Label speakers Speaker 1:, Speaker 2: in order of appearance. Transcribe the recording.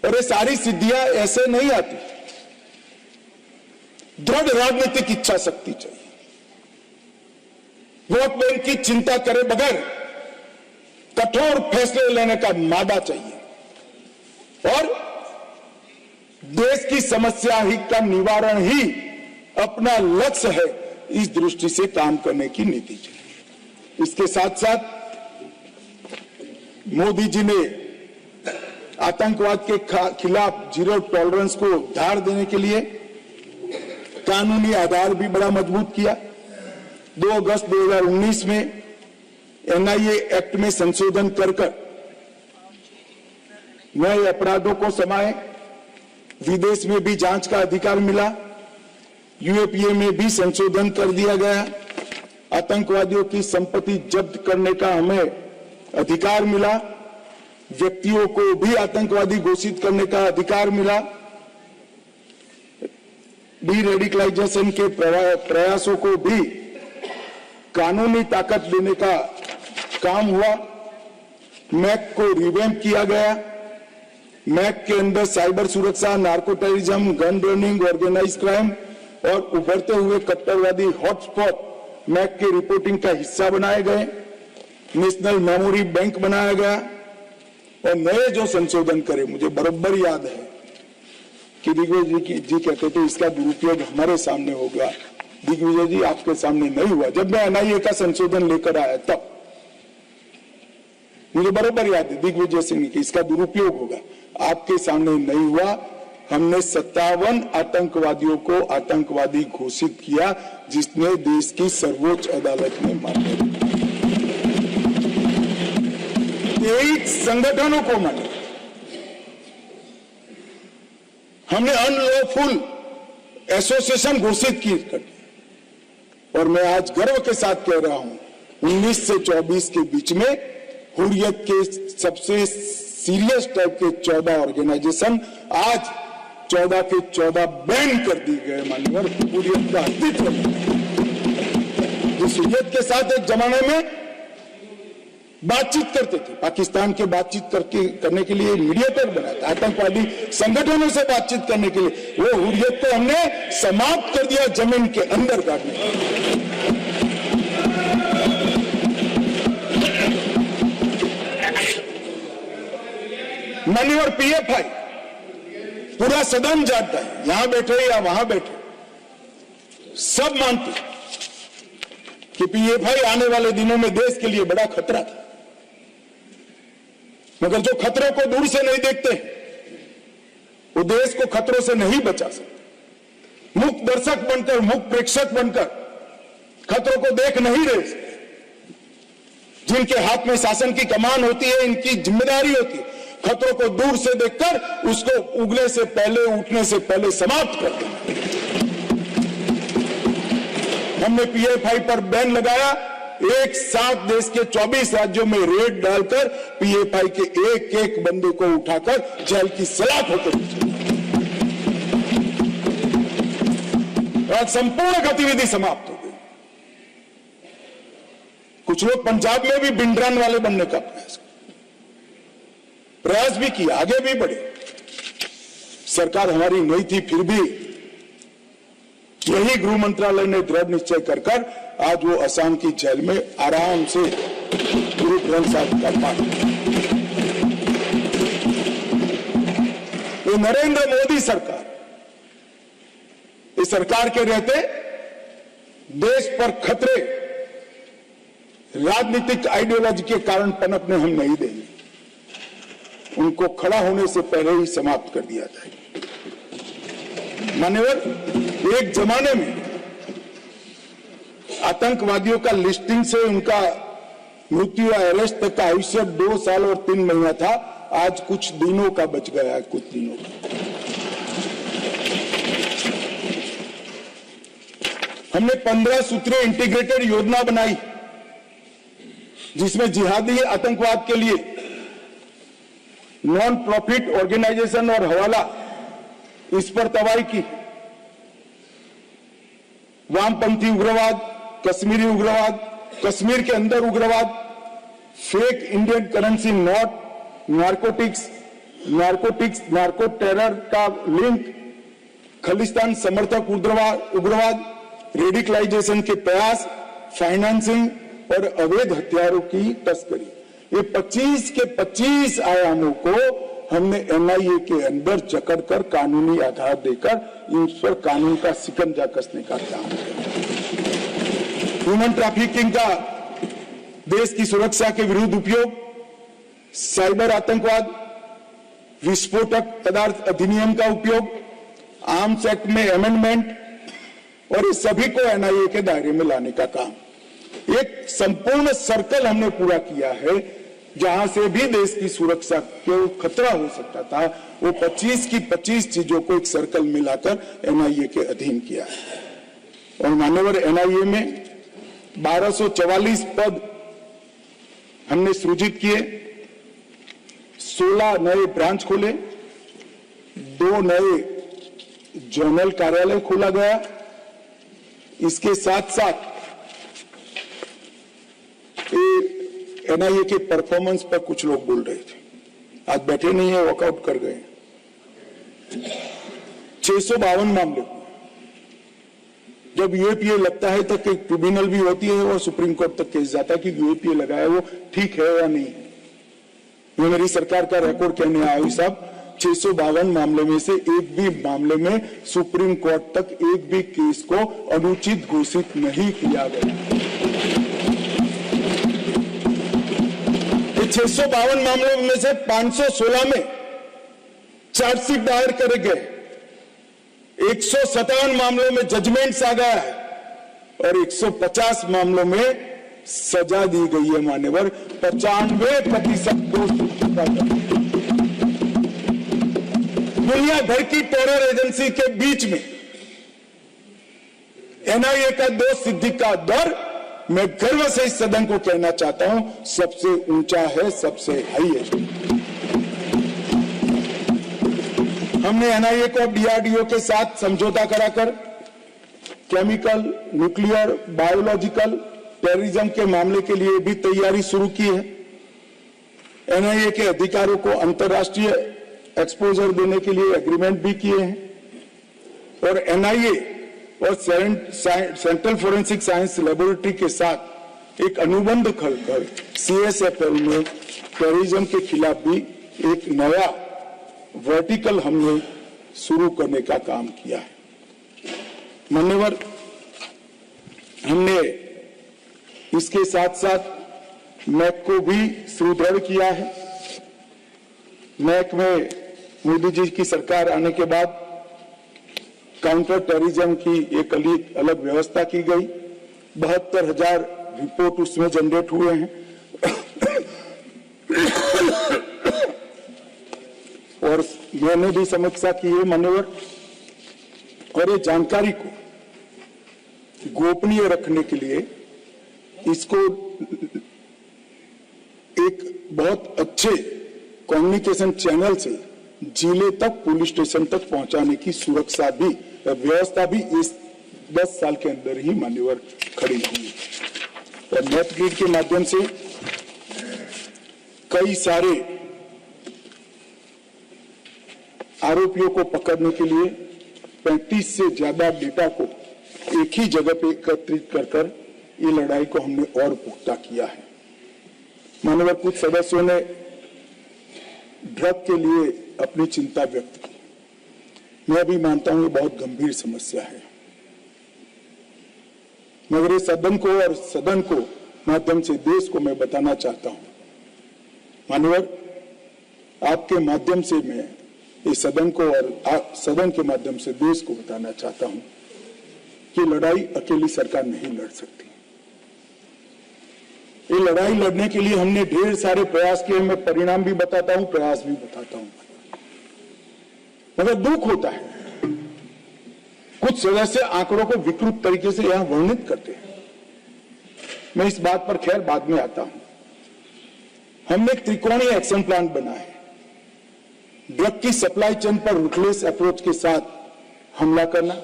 Speaker 1: और ये सारी सिद्धियां ऐसे नहीं आती, दृढ़ राजनीतिक इच्छा शक्ति चाहिए, वोट बैंक की चिंता करे बगैर कठोर फैसले लेने का मादा चाहिए और देश की समस्या ही का निवारण ही अपना लक्ष्य है, इस दृष्टि से काम करने की नीति चाहिए। इसके साथ साथ मोदी जी ने आतंकवाद के खिलाफ जीरो टॉलरेंस को धार देने के लिए कानूनी आधार भी बड़ा मजबूत किया। 2 अगस्त 2019 में एनआईए एक्ट में संशोधन कर नए अपराधों को समाये, विदेश में भी जांच का अधिकार मिला, यूएपीए में भी संशोधन कर दिया गया, आतंकवादियों की संपत्ति जब्त करने का हमें अधिकार मिला, व्यक्तियों को भी आतंकवादी घोषित करने का अधिकार मिला, डी रेडिकलाइजेशन के प्रयासों को भी कानूनी ताकत देने का काम हुआ, मैक को रिवैम्प किया गया, मैक के अंदर साइबर सुरक्षा, narco terrorism, gun running, organise crime और उभरते हुए कट्टरवादी हॉटस्पॉट मैक के रिपोर्टिंग का हिस्सा बनाए गए, नेशनल मेमोरी बैंक बनाया गया और नए जो संशोधन करे, मुझे बराबर याद है कि दिग्विजय जी कहते थे इसका दुरुपयोग हमारे सामने होगा। दिग्विजय जी आपके सामने नहीं हुआ, जब मैं एनआईए का संशोधन लेकर आया तब मुझे बराबर याद है दिग्विजय सिंह की इसका दुरुपयोग होगा, आपके सामने नहीं हुआ। हमने 57 आतंकवादियों को आतंकवादी घोषित किया, जिसने देश की सर्वोच्च अदालत में मान्य 23 संगठनों को माना। हमने अनलॉफुल एसोसिएशन घोषित की और मैं आज गर्व के साथ कह रहा हूं 19 से 24 के बीच में हुर्रियत के सबसे सीरियस टाइप के 14 ऑर्गेनाइजेशन आज 14 के 14 बैन कर दिए गए। माननीय हुर्रियत का अस्तित्व जिस हुर्रियत के साथ एक जमाने में बातचीत करते थे, पाकिस्तान के बातचीत करने के लिए मीडिएटर बना था, आतंकवादी संगठनों से बातचीत करने के लिए, वो हुर्रियत को हमने समाप्त कर दिया जमीन के अंदर काटने। मान्यवर पीएफआई पूरा सदन जानता है, यहां बैठे या वहां बैठे, सब मानते कि पीएफआई आने वाले दिनों में देश के लिए बड़ा खतरा था, मगर जो खतरों को दूर से नहीं देखते वो देश को खतरों से नहीं बचा सकते। मुक्त दर्शक बनकर, मुक्त प्रेक्षक बनकर खतरों को देख नहीं रहे, जिनके हाथ में शासन की कमान होती है, इनकी जिम्मेदारी होती है खतरों को दूर से देखकर उसको उगने से पहले, उठने से पहले समाप्त कर देना। हमने पीएफआई पर बैन लगाया, एक साथ देश के 24 राज्यों में रेड डालकर पीएफआई के एक एक बंदे को उठाकर जेल की सलाख होकर और संपूर्ण गतिविधि समाप्त हो गई। कुछ लोग पंजाब में भी बिंडरन वाले बनने का प्रयास भी किया, आगे भी बढ़े, सरकार हमारी नहीं थी, फिर भी यही गृह मंत्रालय ने दृढ़ निश्चय कर आज वो असम की जेल में आराम से गुरु ग्रंथ साहिब का पाठ। ये नरेंद्र मोदी सरकार, इस सरकार के रहते देश पर खतरे राजनीतिक आइडियोलॉजी के कारण पनपने हम नहीं देंगे, उनको खड़ा होने से पहले ही समाप्त कर दिया जाएगा। मान्यवर, एक जमाने में आतंकवादियों का लिस्टिंग से उनका मृत्यु या अरेस्ट तक का आयुष्य 2 साल और 3 महीना था, आज कुछ दिनों का बच गया, कुछ दिनों का। हमने 15 सूत्रीय इंटीग्रेटेड योजना बनाई, जिसमें जिहादी आतंकवाद के लिए नॉन प्रॉफिट ऑर्गेनाइजेशन और हवाला, इस पर तवाई की, वामपंथी उग्रवाद, कश्मीरी उग्रवाद, कश्मीर के अंदर उग्रवाद, fake Indian currency note, narcotics, narcotics, narco terror का लिंक, खालिस्तान समर्थक उग्रवाद, रेडिकलाइजेशन के प्रयास, फाइनेंसिंग और अवैध हथियारों की तस्करी, ये 25 के 25 आयामों को हमने एनआईए के अंदर जकड़कर कानूनी आधार देकर इन पर कानून का शिकंजा कसने का काम किया। ह्यूमन ट्रैफिकिंग का देश की सुरक्षा के विरुद्ध उपयोग, साइबर आतंकवाद, विस्फोटक पदार्थ अधिनियम का उपयोग, आर्म्स एक्ट में अमेंडमेंट और इस सभी को एनआईए के दायरे में लाने का काम, एक संपूर्ण सर्कल हमने पूरा किया है। जहां से भी देश की सुरक्षा को खतरा हो सकता था, वो 25 की 25 चीजों को एक सर्कल में लाकर एनआईए के अधीन किया है। और मान्यवर, एनआईए में 1244 पद हमने सृजित किए, 16 नए ब्रांच खोले, 2 नए जोनल कार्यालय खोला गया। इसके साथ साथ एनआईए के परफॉर्मेंस पर कुछ लोग बोल रहे थे, आज बैठे नहीं है, वॉकआउट कर गए। 652 मामले, जब यूएपीए लगता है तो एक ट्रिब्यूनल भी होती है और सुप्रीम कोर्ट तक केस जाता है कि यूएपीए लगाया वो ठीक है या नहीं। ये मेरी सरकार का रिकॉर्ड कहने आया साहब, 652 मामले में से एक भी मामले में सुप्रीम कोर्ट तक एक भी केस को अनुचित घोषित नहीं किया गया। 652 मामलों में से 516 में चार्जशीट दायर करे गए, 157 मामलों में जजमेंट्स आ गया है और 150 मामलों में सजा दी गई है। मान्यवर, 95% दोष दुनिया भर की टेरर एजेंसी के बीच में एनआईए का दोष सिद्धि का दर, मैं गर्व से इस सदन को कहना चाहता हूं, सबसे ऊंचा है, सबसे हाईएस्ट। हमने एनआईए को डीआरडीओ के साथ समझौता कराकर केमिकल, न्यूक्लियर, बायोलॉजिकल, टेररिज्म के मामले के लिए भी तैयारी शुरू की है। एनआईए के अधिकारियों को अंतर्राष्ट्रीय एक्सपोजर देने के लिए एग्रीमेंट भी किए हैं और एनआईए और सेंट्रल फोरेंसिक साइंस लेबोरेटरी के साथ एक अनुबंध खोलकर सीएसएफएल में टेररिज्म के खिलाफ भी एक नया वर्टिकल हमने शुरू करने का काम किया है। मान्यवर, हमने इसके साथ साथ मैक को भी सुदृढ़ किया है। मैक में मोदी जी की सरकार आने के बाद काउंटर टेररिज्म की एक अलग व्यवस्था की गई। 72,000 रिपोर्ट उसमें जनरेट हुए हैं और मैंने भी समीक्षा की है मान्यवर, और ये जानकारी को गोपनीय रखने के लिए इसको एक बहुत अच्छे कम्युनिकेशन चैनल से जिले तक, पुलिस स्टेशन तक पहुंचाने की सुरक्षा भी, व्यवस्था भी इस 10 साल के अंदर ही मान्यवर खड़ी हुई और नेट ग्रिड के माध्यम से कई सारे आरोपियों को पकड़ने के लिए 35 से ज्यादा डेटा को एक ही जगह पे एकत्रित कर ये लड़ाई को हमने और पुख्ता किया है। मान्यवर, कुछ सदस्यों ने ड्रग के लिए अपनी चिंता व्यक्त की। मैं भी मानता हूं ये बहुत गंभीर समस्या है, मगर इस सदन को और सदन को माध्यम से देश को मैं बताना चाहता हूं। मान्यवर, आपके माध्यम से मैं इस सदन को और सदन के माध्यम से देश को बताना चाहता हूं कि लड़ाई अकेली सरकार नहीं लड़ सकती। ये लड़ाई लड़ने के लिए हमने ढेर सारे प्रयास किए। मैं परिणाम भी बताता हूं, प्रयास भी बताता हूं, मगर दुख होता है कुछ सदस्य आंकड़ों को विकृत तरीके से यहां वर्णित करते हैं। मैं इस बात पर खैर बाद में आता हूं। हमने एक त्रिकोणीय एक्शन प्लान बना है। ड्रग की सप्लाई चेन पर रूथलेस अप्रोच के साथ हमला करना,